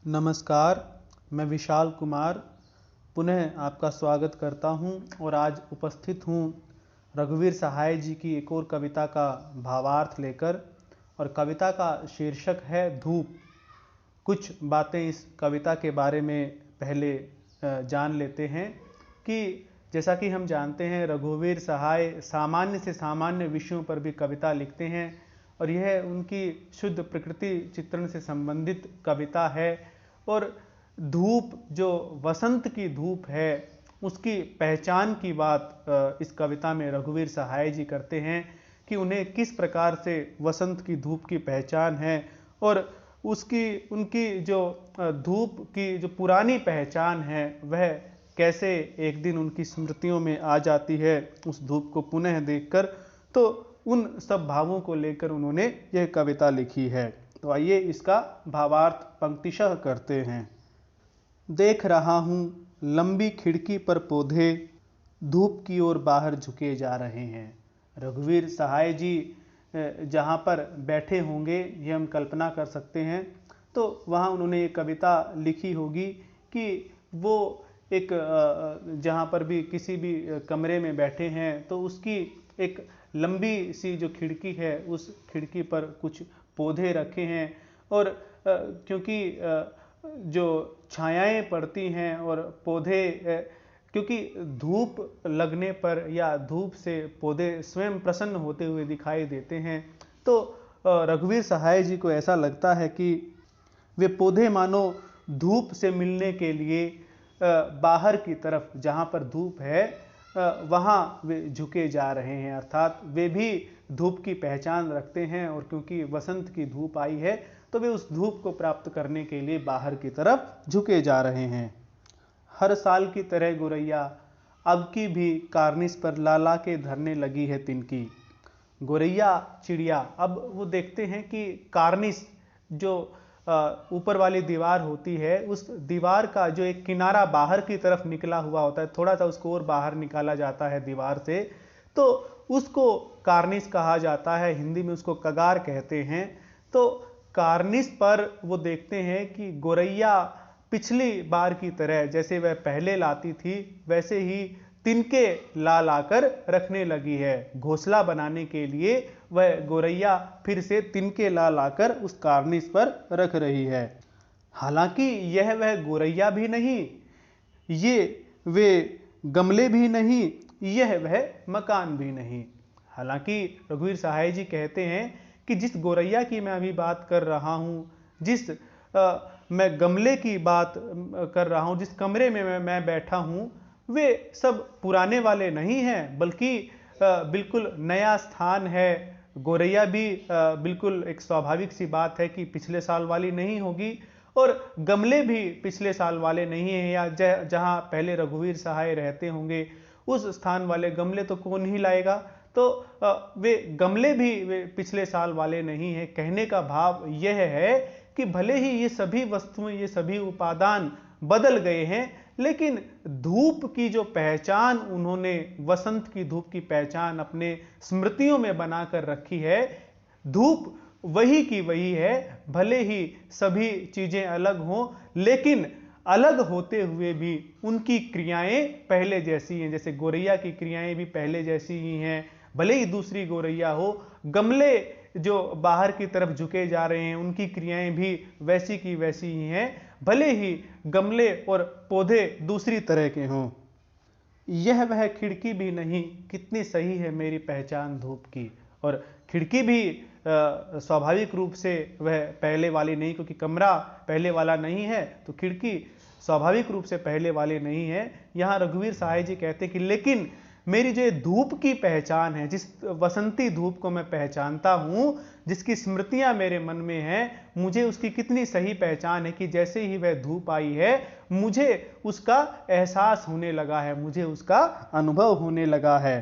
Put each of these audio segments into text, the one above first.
नमस्कार, मैं विशाल कुमार पुनः आपका स्वागत करता हूं और आज उपस्थित हूं रघुवीर सहाय जी की एक और कविता का भावार्थ लेकर। और कविता का शीर्षक है धूप। कुछ बातें इस कविता के बारे में पहले जान लेते हैं कि जैसा कि हम जानते हैं रघुवीर सहाय सामान्य से सामान्य विषयों पर भी कविता लिखते हैं और यह उनकी शुद्ध प्रकृति चित्रण से संबंधित कविता है। और धूप जो वसंत की धूप है उसकी पहचान की बात इस कविता में रघुवीर सहाय जी करते हैं कि उन्हें किस प्रकार से वसंत की धूप की पहचान है और उनकी जो धूप की जो पुरानी पहचान है वह कैसे एक दिन उनकी स्मृतियों में आ जाती है उस धूप को पुनः देखकर। तो उन सब भावों को लेकर उन्होंने यह कविता लिखी है। तो आइए इसका भावार्थ पंक्तिशः करते हैं। देख रहा हूँ लंबी खिड़की पर पौधे धूप की ओर बाहर झुके जा रहे हैं। रघुवीर सहाय जी जहाँ पर बैठे होंगे ये हम कल्पना कर सकते हैं। तो वहाँ उन्होंने एक कविता लिखी होगी कि वो एक जहाँ पर भी किसी भी कमरे में बैठे हैं तो उसकी एक लंबी सी जो खिड़की है उस खिड़की पर कुछ पौधे रखे हैं और क्योंकि जो छायाएं पड़ती हैं और पौधे क्योंकि धूप लगने पर या धूप से पौधे स्वयं प्रसन्न होते हुए दिखाई देते हैं तो रघुवीर सहाय जी को ऐसा लगता है कि वे पौधे मानो धूप से मिलने के लिए बाहर की तरफ जहाँ पर धूप है वहाँ वे झुके जा रहे हैं, अर्थात वे भी धूप की पहचान रखते हैं और क्योंकि वसंत की धूप आई है तो वे उस धूप को प्राप्त करने के लिए बाहर की तरफ झुके जा रहे हैं। हर साल की तरह गोरैया अब की भी कार्निस पर लाला के धरने लगी है तिनकी। गोरैया चिड़िया अब वो देखते हैं कि कार्निस जो ऊपर वाली दीवार होती है उस दीवार का जो एक किनारा बाहर की तरफ निकला हुआ होता है, थोड़ा सा उसको और बाहर निकाला जाता है दीवार से, तो उसको कार्निस कहा जाता है। हिंदी में उसको कगार कहते हैं। तो कार्निस पर वो देखते हैं कि गोरैया पिछली बार की तरह जैसे वह पहले लाती थी वैसे ही तिनके ला लाकर रखने लगी है। घोंसला बनाने के लिए वह गोरैया फिर से तिनके ला लाकर उस कार्निस पर रख रही है। हालांकि यह वह गोरैया भी नहीं, ये वे गमले भी नहीं, यह वह मकान भी नहीं। हालांकि रघुवीर सहाय जी कहते हैं कि जिस गोरैया की मैं अभी बात कर रहा हूँ, जिस मैं गमले की बात कर रहा हूँ, जिस कमरे में मैं बैठा हूँ, वे सब पुराने वाले नहीं हैं बल्कि बिल्कुल नया स्थान है। गोरैया भी बिल्कुल एक स्वाभाविक सी बात है कि पिछले साल वाली नहीं होगी और गमले भी पिछले साल वाले नहीं हैं, या जहां पहले रघुवीर सहाय रहते होंगे उस स्थान वाले गमले तो कौन ही लाएगा। तो वे गमले भी वे पिछले साल वाले नहीं हैं। कहने का भाव यह है कि भले ही ये सभी वस्तुएं ये सभी उपादान बदल गए हैं लेकिन धूप की जो पहचान उन्होंने वसंत की धूप की पहचान अपने स्मृतियों में बनाकर रखी है, धूप वही की वही है। भले ही सभी चीजें अलग हों लेकिन अलग होते हुए भी उनकी क्रियाएं पहले जैसी हैं। जैसे गोरैया की क्रियाएं भी पहले जैसी ही हैं, भले ही दूसरी गोरैया हो। गमले जो बाहर की तरफ झुके जा रहे हैं उनकी क्रियाएं भी वैसी की वैसी ही हैं, भले ही गमले और पौधे दूसरी तरह के हों। यह वह खिड़की भी नहीं, कितनी सही है मेरी पहचान धूप की। और खिड़की भी स्वाभाविक रूप से वह पहले वाली नहीं, क्योंकि कमरा पहले वाला नहीं है तो खिड़की स्वाभाविक रूप से पहले वाली नहीं है। यहाँ रघुवीर सहाय जी कहते हैं कि लेकिन मेरी जो धूप की पहचान है, जिस वसंती धूप को मैं पहचानता हूँ, जिसकी स्मृतियां मेरे मन में हैं, मुझे उसकी कितनी सही पहचान है कि जैसे ही वह धूप आई है मुझे उसका एहसास होने लगा है, मुझे उसका अनुभव होने लगा है।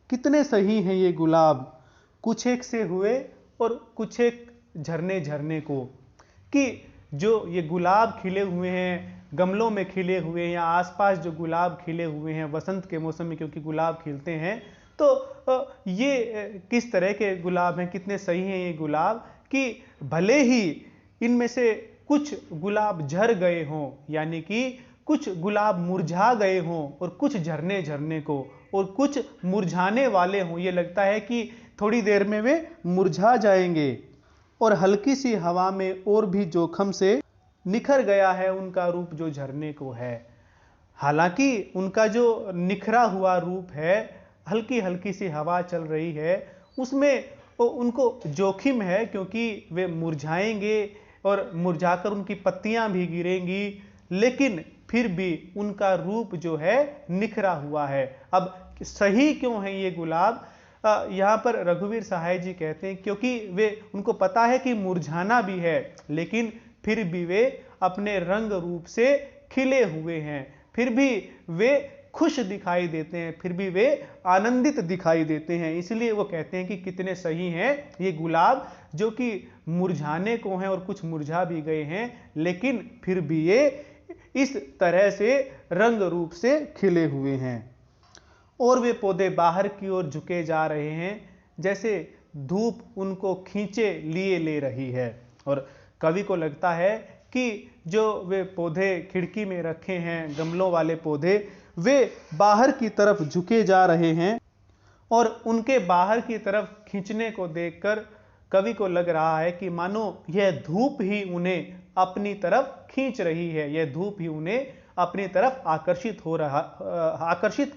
कितने सही हैं ये गुलाब, कुछ एक से हुए और कुछ एक झरने झरने को। कि जो ये गुलाब खिले हुए हैं, गमलों में खिले हुए हैं या आसपास जो गुलाब खिले हुए हैं वसंत के मौसम में, क्योंकि गुलाब खिलते हैं, तो ये किस तरह के गुलाब हैं, कितने सही हैं ये गुलाब कि भले ही इनमें से कुछ गुलाब झर गए हों, यानी कि कुछ गुलाब मुरझा गए हों और कुछ झरने झरने को और कुछ मुरझाने वाले हों, ये लगता है कि थोड़ी देर में वे मुरझा जाएंगे। और हल्की सी हवा में और भी जोखम से निखर गया है उनका रूप जो झरने को है। हालांकि उनका जो निखरा हुआ रूप है, हल्की हल्की सी हवा चल रही है, उसमें उनको जोखिम है क्योंकि वे मुरझाएंगे और मुरझाकर उनकी पत्तियां भी गिरेंगी, लेकिन फिर भी उनका रूप जो है निखरा हुआ है। अब सही क्यों है ये गुलाब? यहाँ पर रघुवीर सहाय जी कहते हैं क्योंकि वे उनको पता है कि मुरझाना भी है, लेकिन फिर भी वे अपने रंग रूप से खिले हुए हैं, फिर भी वे खुश दिखाई देते हैं, फिर भी वे आनंदित दिखाई देते हैं। इसलिए वो कहते हैं कि कितने सही हैं ये गुलाब जो कि मुरझाने को हैं और कुछ मुरझा भी गए हैं, लेकिन फिर भी ये इस तरह से रंग रूप से खिले हुए हैं। और वे पौधे बाहर की ओर झुके जा रहे हैं, जैसे धूप उनको खींचे लिए ले रही है। और कवि को लगता है कि जो वे पौधे खिड़की में रखे हैं, गमलों वाले पौधे, वे बाहर की तरफ झुके जा रहे हैं और उनके बाहर की तरफ खींचने को देखकर कवि को लग रहा है कि मानो यह धूप ही उन्हें अपनी तरफ खींच रही है, यह धूप ही उन्हें अपनी तरफ आकर्षित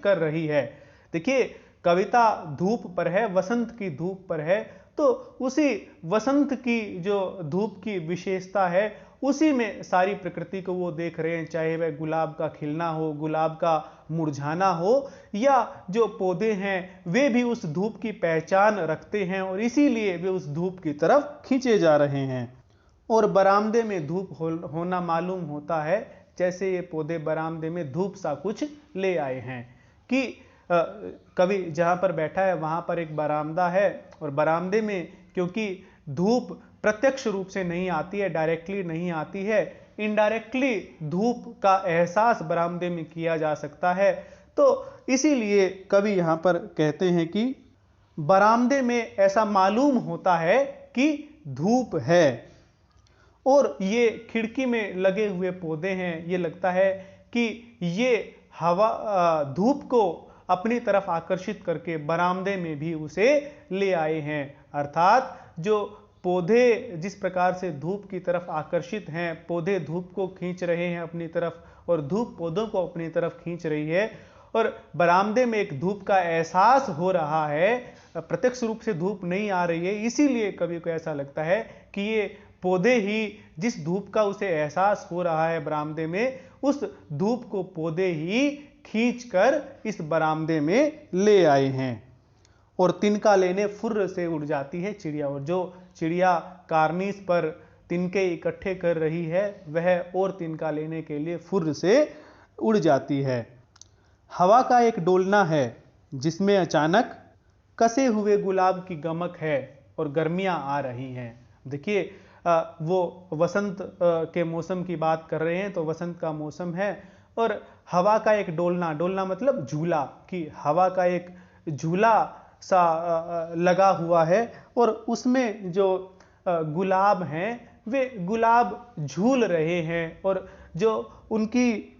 कर रही है। देखिए, कविता धूप पर है, वसंत की धूप पर है, तो उसी वसंत की जो धूप की विशेषता है, उसी में सारी प्रकृति को वो देख रहे हैं, चाहे वह गुलाब का खिलना हो, गुलाब का मुरझाना हो, या जो पौधे हैं वे भी उस धूप की पहचान रखते हैं और इसीलिए वे उस धूप की तरफ खींचे जा रहे हैं। और बरामदे में धूप होना मालूम होता है, जैसे ये पौधे बरामदे में धूप सा कुछ ले आए हैं कि कवि जहाँ पर बैठा है वहाँ पर एक बरामदा है, और बरामदे में क्योंकि धूप प्रत्यक्ष रूप से नहीं आती है, डायरेक्टली नहीं आती है, इनडायरेक्टली धूप का एहसास बरामदे में किया जा सकता है, तो इसीलिए कवि यहाँ पर कहते हैं कि बरामदे में ऐसा मालूम होता है कि धूप है। और ये खिड़की में लगे हुए पौधे हैं, ये लगता है कि ये हवा धूप को अपनी तरफ आकर्षित करके बरामदे में भी उसे ले आए हैं। अर्थात जो पौधे जिस प्रकार से धूप की तरफ आकर्षित हैं, पौधे धूप को खींच रहे हैं अपनी तरफ और धूप पौधों को अपनी तरफ खींच रही है, और बरामदे में एक धूप का एहसास हो रहा है, प्रत्यक्ष रूप से धूप नहीं आ रही है, इसीलिए कवि को ऐसा लगता है कि ये पौधे ही जिस धूप का उसे एहसास हो रहा है बरामदे में, उस धूप को पौधे ही खींचकर इस बरामदे में ले आए हैं। और तिनका लेने फुर्र से उड़ जाती है चिड़िया, और जो चिड़िया कार्निस पर तिनके इकट्ठे कर रही है वह और तिनका लेने के लिए फुर्र से उड़ जाती है। हवा का एक डोलना है जिसमें अचानक कसे हुए गुलाब की गमक है और गर्मियां आ रही हैं। देखिए, वो वसंत के मौसम की बात कर रहे हैं, तो वसंत का मौसम है और हवा का एक डोलना, डोलना मतलब झूला, कि हवा का एक झूला सा लगा हुआ है और उसमें जो गुलाब हैं वे गुलाब झूल रहे हैं और जो उनकी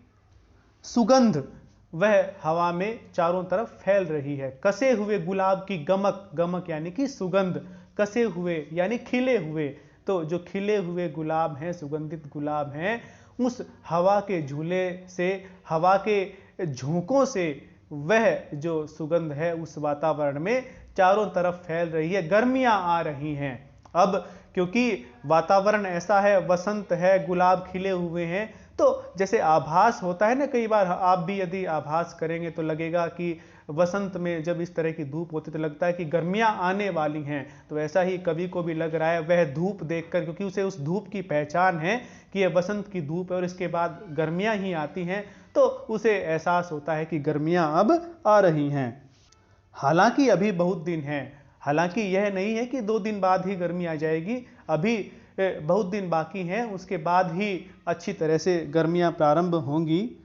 सुगंध वह हवा में चारों तरफ फैल रही है। कसे हुए गुलाब की गमक, गमक यानी कि सुगंध, कसे हुए यानी खिले हुए, तो जो खिले हुए गुलाब हैं, सुगंधित गुलाब हैं, उस हवा के झूले से, हवा के झोंकों से वह जो सुगंध है उस वातावरण में चारों तरफ फैल रही है, गर्मियां आ रही हैं। अब क्योंकि वातावरण ऐसा है, वसंत है, गुलाब खिले हुए हैं, तो जैसे आभास होता है ना, कई बार आप भी यदि आभास करेंगे तो लगेगा कि वसंत में जब इस तरह की धूप होती तो लगता है कि गर्मियां आने वाली हैं, तो ऐसा ही कवि को भी लग रहा है। वह धूप देखकर, क्योंकि उसे उस धूप की पहचान है कि यह वसंत की धूप है और इसके बाद गर्मियां ही आती हैं, तो उसे एहसास होता है कि गर्मियां अब आ रही हैं। हालांकि अभी बहुत दिन है, हालांकि यह नहीं है कि 2 दिन बाद ही गर्मी आ जाएगी, अभी बहुत दिन बाकी हैं, उसके बाद ही अच्छी तरह से गर्मियां प्रारंभ होंगी।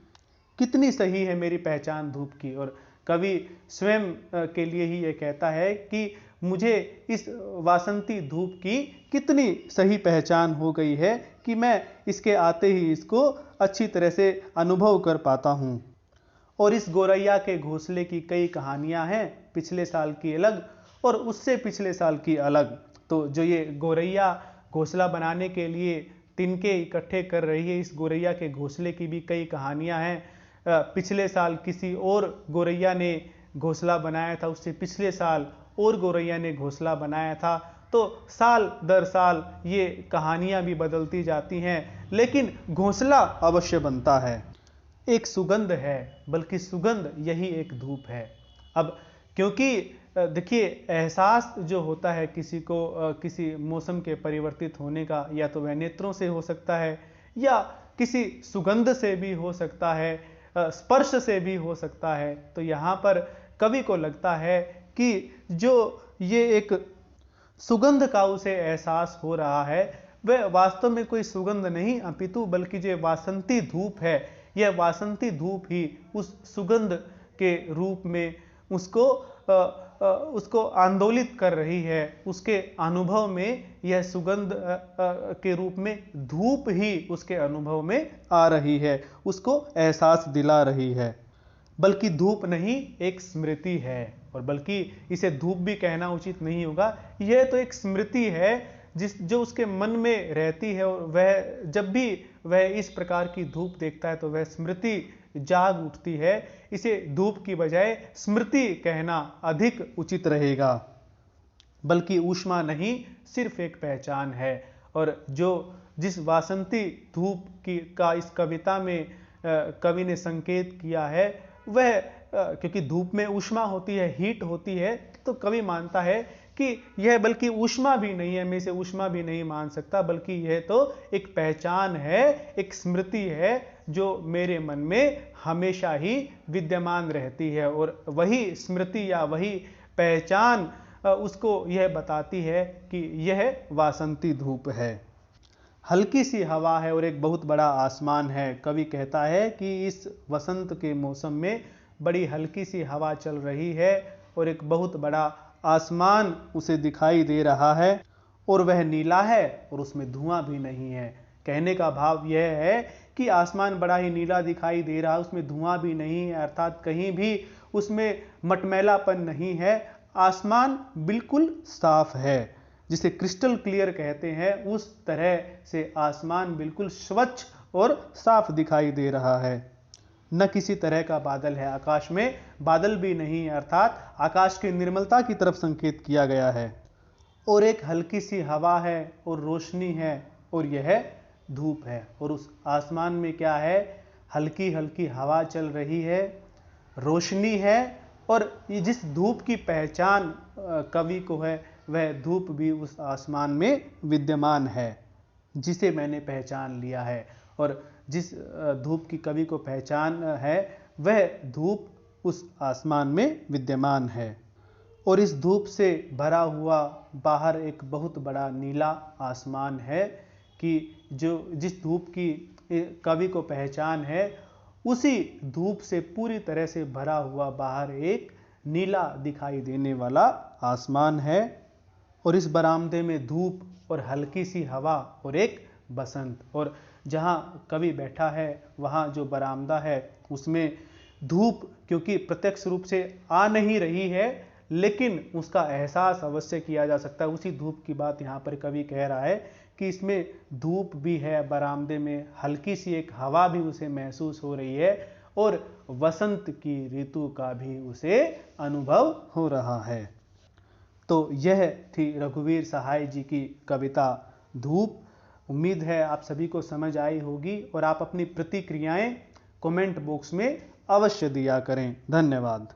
कितनी सही है मेरी पहचान धूप की। और कवि स्वयं के लिए ही यह कहता है कि मुझे इस वासंती धूप की कितनी सही पहचान हो गई है कि मैं इसके आते ही इसको अच्छी तरह से अनुभव कर पाता हूँ। और इस गौरैया के घोंसले की कई कहानियां हैं, पिछले साल की अलग और उससे पिछले साल की अलग। तो जो ये गौरैया घोंसला बनाने के लिए तिनके इकट्ठे कर रही है, इस गौरैया के घोंसले की भी कई कहानियां हैं। पिछले साल किसी और गौरैया ने घोंसला बनाया था, उससे पिछले साल और गौरैया ने घोंसला बनाया था। तो साल दर साल ये कहानियां भी बदलती जाती हैं, लेकिन घोंसला अवश्य बनता है। एक सुगंध है, बल्कि सुगंध यही एक धूप है। अब क्योंकि देखिए, एहसास जो होता है किसी को किसी मौसम के परिवर्तित होने का, या तो वह नेत्रों से हो सकता है या किसी सुगंध से भी हो सकता है, स्पर्श से भी हो सकता है। तो यहाँ पर कवि को लगता है कि जो ये एक सुगंध का उसे एहसास हो रहा है, वह वास्तव में कोई सुगंध नहीं अपितु बल्कि जो वासंती धूप है, यह वासंती धूप ही उस सुगंध के रूप में उसको आंदोलित कर रही है। उसके अनुभव में यह सुगंध के रूप में धूप ही उसके अनुभव में आ रही है, उसको एहसास दिला रही है। बल्कि धूप नहीं, एक स्मृति है। और बल्कि इसे धूप भी कहना उचित नहीं होगा, यह तो एक स्मृति है जो उसके मन में रहती है। और वह जब भी वह इस प्रकार की धूप देखता है तो वह स्मृति जाग उठती है। इसे धूप की बजाय स्मृति कहना अधिक उचित रहेगा। बल्कि ऊष्मा नहीं, सिर्फ एक पहचान है। और जिस वासंती धूप का इस कविता में कवि ने संकेत किया है, वह क्योंकि धूप में ऊष्मा होती है, हीट होती है, तो कवि मानता है कि यह बल्कि ऊष्मा भी नहीं है, मैं इसे ऊष्मा भी नहीं मान सकता, बल्कि यह तो एक पहचान है, एक स्मृति है जो मेरे मन में हमेशा ही विद्यमान रहती है। और वही स्मृति या वही पहचान उसको यह बताती है कि यह वासंती धूप है। हल्की सी हवा है और एक बहुत बड़ा आसमान है। कवि कहता है कि इस वसंत के मौसम में बड़ी हल्की सी हवा चल रही है और एक बहुत बड़ा आसमान उसे दिखाई दे रहा है, और वह नीला है और उसमें धुआं भी नहीं है। कहने का भाव यह है कि आसमान बड़ा ही नीला दिखाई दे रहा है, उसमें धुआं भी नहीं है, अर्थात कहीं भी उसमें मटमैलापन नहीं है। आसमान बिल्कुल साफ है, जिसे क्रिस्टल क्लियर कहते हैं, उस तरह से आसमान बिल्कुल स्वच्छ और साफ दिखाई दे रहा है। न किसी तरह का बादल है, आकाश में बादल भी नहीं है, अर्थात आकाश की निर्मलता की तरफ संकेत किया गया है। और एक हल्की सी हवा है और रोशनी है, और यह धूप है। और उस आसमान में क्या है? हल्की हल्की हवा चल रही है, रोशनी है, और ये जिस धूप की पहचान कवि को है, वह धूप भी उस आसमान में विद्यमान है, जिसे मैंने पहचान लिया है। और जिस धूप की कवि को पहचान है, वह धूप उस आसमान में विद्यमान है। और इस धूप से भरा हुआ बाहर एक बहुत बड़ा नीला आसमान है कि जिस धूप की कवि को पहचान है, उसी धूप से पूरी तरह से भरा हुआ बाहर एक नीला दिखाई देने वाला आसमान है। और इस बरामदे में धूप और हल्की सी हवा और एक बसंत। और जहाँ कवि बैठा है, वहाँ जो बरामदा है, उसमें धूप क्योंकि प्रत्यक्ष रूप से आ नहीं रही है, लेकिन उसका एहसास अवश्य किया जा सकता है। उसी धूप की बात यहाँ पर कवि कह रहा है कि इसमें धूप भी है, बरामदे में हल्की सी एक हवा भी उसे महसूस हो रही है, और वसंत की ऋतु का भी उसे अनुभव हो रहा है। तो यह थी रघुवीर सहाय जी की कविता धूप। उम्मीद है आप सभी को समझ आई होगी, और आप अपनी प्रतिक्रियाएं कमेंट बॉक्स में अवश्य दिया करें। धन्यवाद।